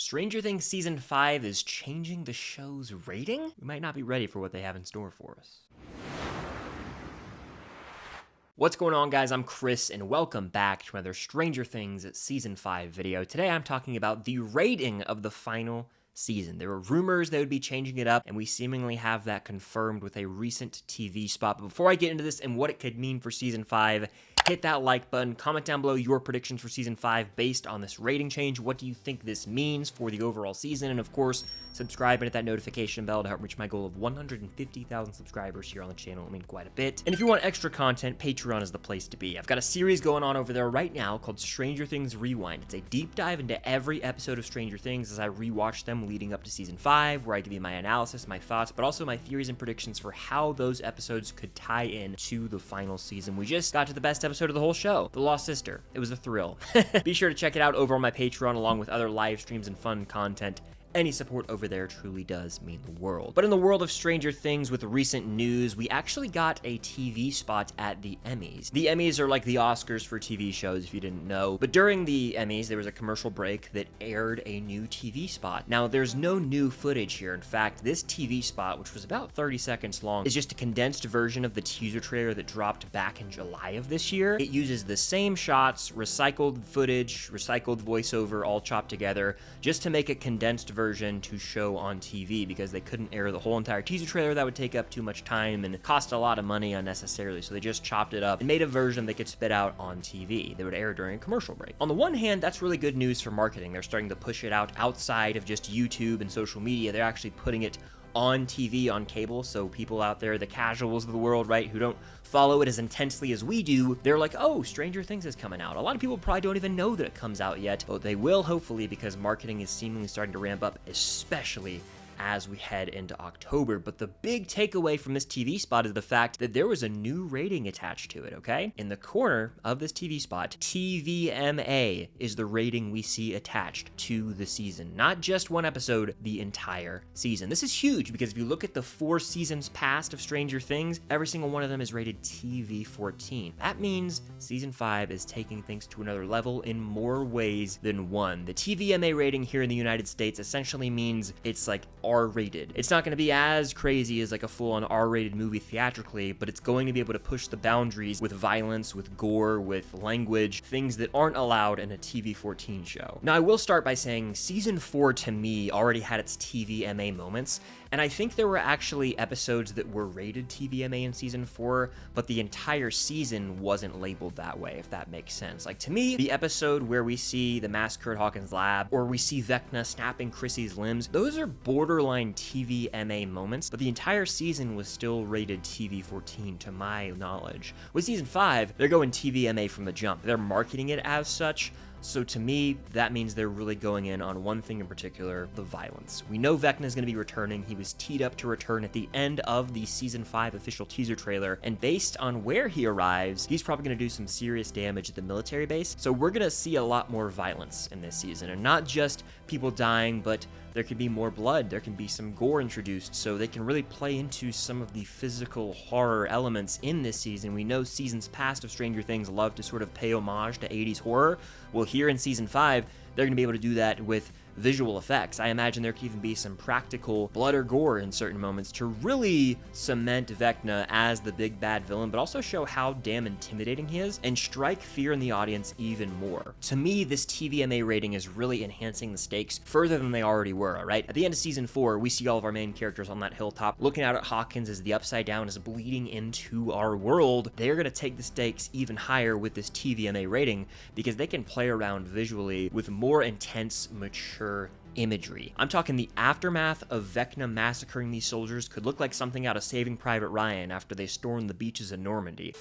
Stranger Things Season 5 is changing the show's rating? We might not be ready for what they have in store for us. What's going on, guys? I'm Chris, and welcome back to another Stranger Things Season 5 video. Today I'm talking about the rating of the final season. There were rumors they would be changing it up, and we seemingly have that confirmed with a recent TV spot. But before I get into this and what it could mean for Season 5, hit that like button, comment down below your predictions for Season 5 based on this rating change. What do you think this means for the overall season? And of course, subscribe and hit that notification bell to help reach my goal of 150,000 subscribers here on the channel. I mean, quite a bit. And if you want extra content, Patreon is the place to be. I've got a series going on over there right now called Stranger Things Rewind. It's a deep dive into every episode of Stranger Things as I rewatch them leading up to Season 5, where I give you my analysis, my thoughts, but also my theories and predictions for how those episodes could tie in to the final season. We just got to the best episode of the whole show, The Lost Sister. It was a thrill. Be sure to check it out over on my Patreon along with other live streams and fun content. Any support over there truly does mean the world. But in the world of Stranger Things, with recent news, we actually got a TV spot at the Emmys. The Emmys are like the Oscars for TV shows, if you didn't know. But during the Emmys, there was a commercial break that aired a new TV spot. Now, there's no new footage here. In fact, this TV spot, which was about 30 seconds long, is just a condensed version of the teaser trailer that dropped back in July of this year. It uses the same shots, recycled footage, recycled voiceover, all chopped together, just to make a condensed version to show on TV, because they couldn't air the whole entire teaser trailer. That would take up too much time and cost a lot of money unnecessarily, so they just chopped it up and made a version they could spit out on TV. They would air during a commercial break. On the one hand, that's really good news for marketing. They're starting to push it out outside of just YouTube and social media. They're actually putting it on TV, on cable, so people out there, the casuals of the world, right, who don't follow it as intensely as we do, they're like, oh, Stranger Things is coming out. A lot of people probably don't even know that it comes out yet, but they will, hopefully, because marketing is seemingly starting to ramp up, especially as we head into October. But the big takeaway from this TV spot is the fact that there was a new rating attached to it, okay? In the corner of this TV spot, TVMA is the rating we see attached to the season. Not just one episode, the entire season. This is huge because if you look at the 4 seasons past of Stranger Things, every single one of them is rated TV-14. That means Season 5 is taking things to another level in more ways than one. The TVMA rating here in the United States essentially means it's like R-rated. It's not going to be as crazy as like a full-on R-rated movie theatrically, but it's going to be able to push the boundaries with violence, with gore, with language, things that aren't allowed in a TV-14 show. Now, I will start by saying Season 4 to me already had its TVMA moments, and I think there were actually episodes that were rated TVMA in Season 4, but the entire season wasn't labeled that way, if that makes sense. Like, to me, the episode where we see the massacre at Hawkins' lab, or we see Vecna snapping Chrissy's limbs, those are borderline TVMA moments, but the entire season was still rated TV-14 to my knowledge. With Season 5, they're going TVMA from the jump. They're marketing it as such. So to me, that means they're really going in on one thing in particular, the violence. We know Vecna is going to be returning. He was teed up to return at the end of the Season 5 official teaser trailer, and based on where he arrives, he's probably going to do some serious damage at the military base. So we're going to see a lot more violence in this season, and not just people dying, but there could be more blood, there can be some gore introduced, so they can really play into some of the physical horror elements in this season. We know seasons past of Stranger Things love to sort of pay homage to 80s horror. Well, here in Season 5, they're going to be able to do that with visual effects. I imagine there could even be some practical blood or gore in certain moments to really cement Vecna as the big bad villain, but also show how damn intimidating he is and strike fear in the audience even more. To me, this TVMA rating is really enhancing the stakes further than they already were, right? At the end of Season 4, we see all of our main characters on that hilltop looking out at Hawkins as the Upside Down is bleeding into our world. They're going to take the stakes even higher with this TVMA rating because they can play around visually with more intense, mature imagery. I'm talking the aftermath of Vecna massacring these soldiers could look like something out of Saving Private Ryan after they stormed the beaches of Normandy.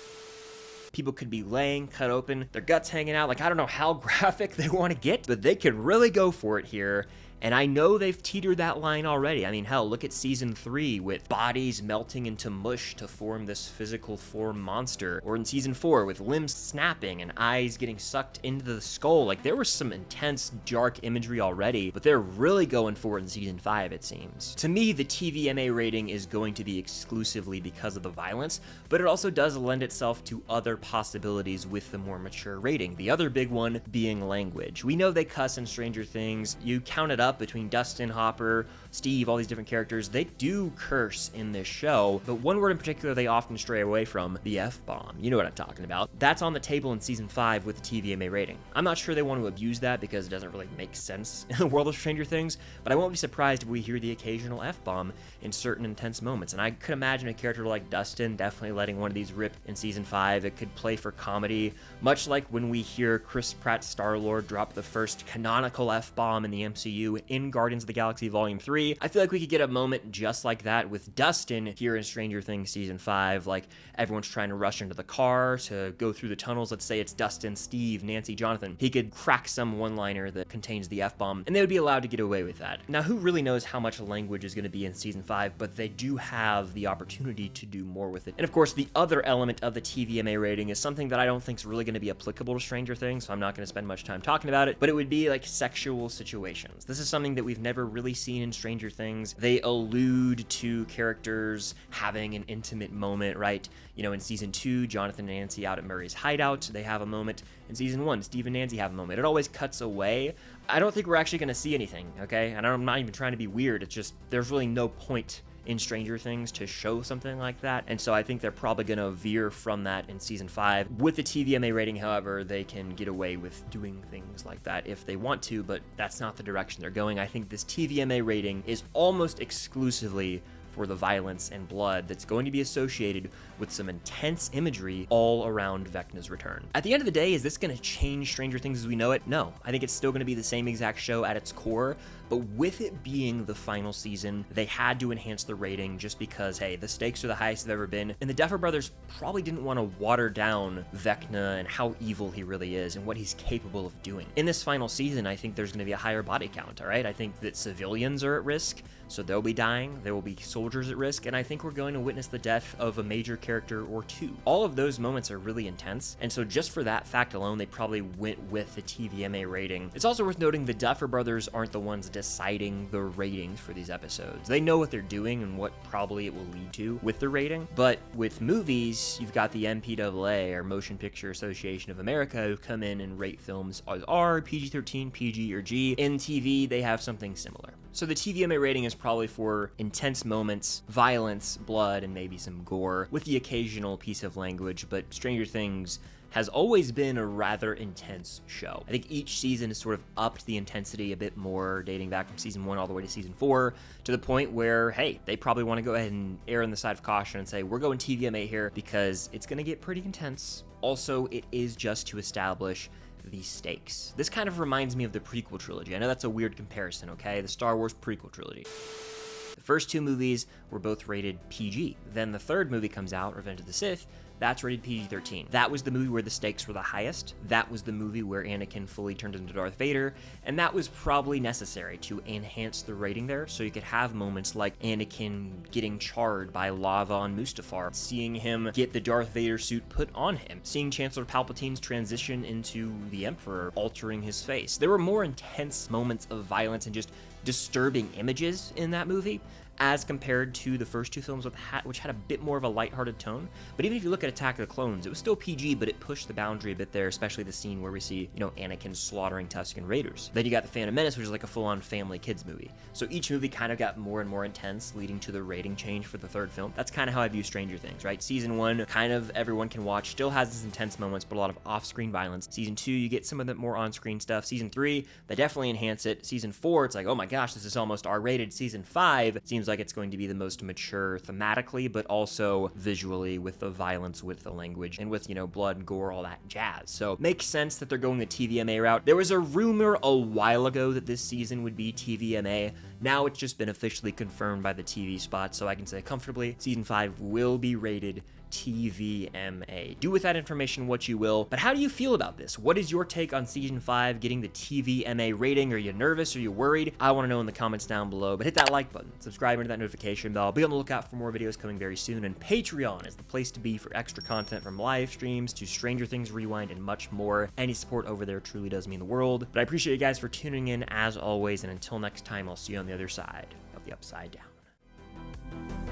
People could be laying, cut open, their guts hanging out. Like, I don't know how graphic they want to get, but they could really go for it here. And I know they've teetered that line already. I mean, hell, look at Season 3 with bodies melting into mush to form this physical form monster. Or in Season 4 with limbs snapping and eyes getting sucked into the skull. Like, there was some intense, dark imagery already, but they're really going for it in Season 5, it seems. To me, the TVMA rating is going to be exclusively because of the violence, but it also does lend itself to other possibilities with the more mature rating. The other big one being language. We know they cuss in Stranger Things. You count it up, up between Dustin, Hopper, Steve, all these different characters. They do curse in this show, but one word in particular they often stray away from, the F-bomb. You know what I'm talking about. That's on the table in season 5 with the TVMA rating. I'm not sure they want to abuse that because it doesn't really make sense in the world of Stranger Things, but I won't be surprised if we hear the occasional F-bomb in certain intense moments. And I could imagine a character like Dustin definitely letting one of these rip in season 5. It could play for comedy, much like when we hear Chris Pratt's Star-Lord drop the first canonical F-bomb in the MCU in Guardians of the Galaxy Volume 3. I feel like we could get a moment just like that with Dustin here in Stranger Things season 5, like everyone's trying to rush into the car to go through the tunnels. Let's say it's Dustin, Steve, Nancy, Jonathan. He could crack some one-liner that contains the F-bomb, and they would be allowed to get away with that. Now, who really knows how much language is going to be in season 5, but they do have the opportunity to do more with it. And of course, the other element of the TVMA rating is something that I don't think is really going to be applicable to Stranger Things, so I'm not going to spend much time talking about it, but it would be like sexual situations. This is something that we've never really seen in Stranger Things. They allude to characters having an intimate moment, right? You know, in season 2, Jonathan and Nancy out at Murray's hideout, they have a moment. In season 1, Steve and Nancy have a moment. It always cuts away. I don't think we're actually going to see anything, okay? And I'm not even trying to be weird. It's just, there's really no point in Stranger Things to show something like that, and so I think they're probably going to veer from that in season 5. With the TVMA rating, however, they can get away with doing things like that if they want to, but that's not the direction they're going. I think this TVMA rating is almost exclusively for the violence and blood that's going to be associated with some intense imagery all around Vecna's return. At the end of the day, is this going to change Stranger Things as we know it? No. I think it's still going to be the same exact show at its core, but with it being the final season, they had to enhance the rating just because, hey, the stakes are the highest they've ever been, and the Duffer Brothers probably didn't want to water down Vecna and how evil he really is and what he's capable of doing. In this final season, I think there's going to be a higher body count, all right? I think that civilians are at risk, so they'll be dying, there will be soldiers at risk, and I think we're going to witness the death of a major character or two. All of those moments are really intense, and so just for that fact alone, they probably went with the TVMA rating. It's also worth noting the Duffer Brothers aren't the ones deciding the ratings for these episodes. They know what they're doing and what probably it will lead to with the rating, but with movies, you've got the MPAA, or Motion Picture Association of America, who come in and rate films as R, PG-13, PG, or G. In TV, they have something similar. So the TVMA rating is probably for intense moments, violence, blood, and maybe some gore, with the occasional piece of language, but Stranger Things has always been a rather intense show. I think each season has sort of upped the intensity a bit more, dating back from season 1 all the way to season 4, to the point where, hey, they probably want to go ahead and err on the side of caution and say, we're going TVMA here because it's going to get pretty intense. Also, it is just to establish the stakes. This kind of reminds me of the prequel trilogy. I know that's a weird comparison, okay? The Star Wars prequel trilogy. The first 2 movies were both rated PG. Then the third movie comes out, Revenge of the Sith, that's rated PG-13. That was the movie where the stakes were the highest. That was the movie where Anakin fully turned into Darth Vader, and that was probably necessary to enhance the rating there, so you could have moments like Anakin getting charred by lava on Mustafar, seeing him get the Darth Vader suit put on him, seeing Chancellor Palpatine's transition into the Emperor, altering his face. There were more intense moments of violence and just disturbing images in that movie as compared to the first 2 films, which had a bit more of a lighthearted tone. But even if you look at Attack of the Clones, it was still PG, but it pushed the boundary a bit there, especially the scene where we see, Anakin slaughtering Tusken Raiders. Then you got The Phantom Menace, which is like a full-on family kids movie. So each movie kind of got more and more intense, leading to the rating change for the third film. That's kind of how I view Stranger Things, right? Season 1, kind of everyone can watch, still has its intense moments, but a lot of off-screen violence. Season 2, you get some of the more on-screen stuff. Season 3, they definitely enhance it. Season 4, it's like, oh my gosh, this is almost R-rated. Season 5, seems like it's going to be the most mature thematically, but also visually, with the violence, with the language, and with, blood, gore, all that jazz. So makes sense that they're going the TVMA route. There was a rumor a while ago that this season would be TVMA. Now it's just been officially confirmed by the TV spot, so I can say comfortably, season 5 will be rated TVMA. Do with that information what you will, but how do you feel about this? What is your take on season 5 getting the TVMA rating? Are you nervous? Are you worried? I want to know in the comments down below, but hit that like button, subscribe into that notification bell, be on the lookout for more videos coming very soon, and Patreon is the place to be for extra content from live streams to Stranger Things Rewind and much more. Any support over there truly does mean the world, but I appreciate you guys for tuning in as always, and until next time, I'll see you on the other side of the Upside Down.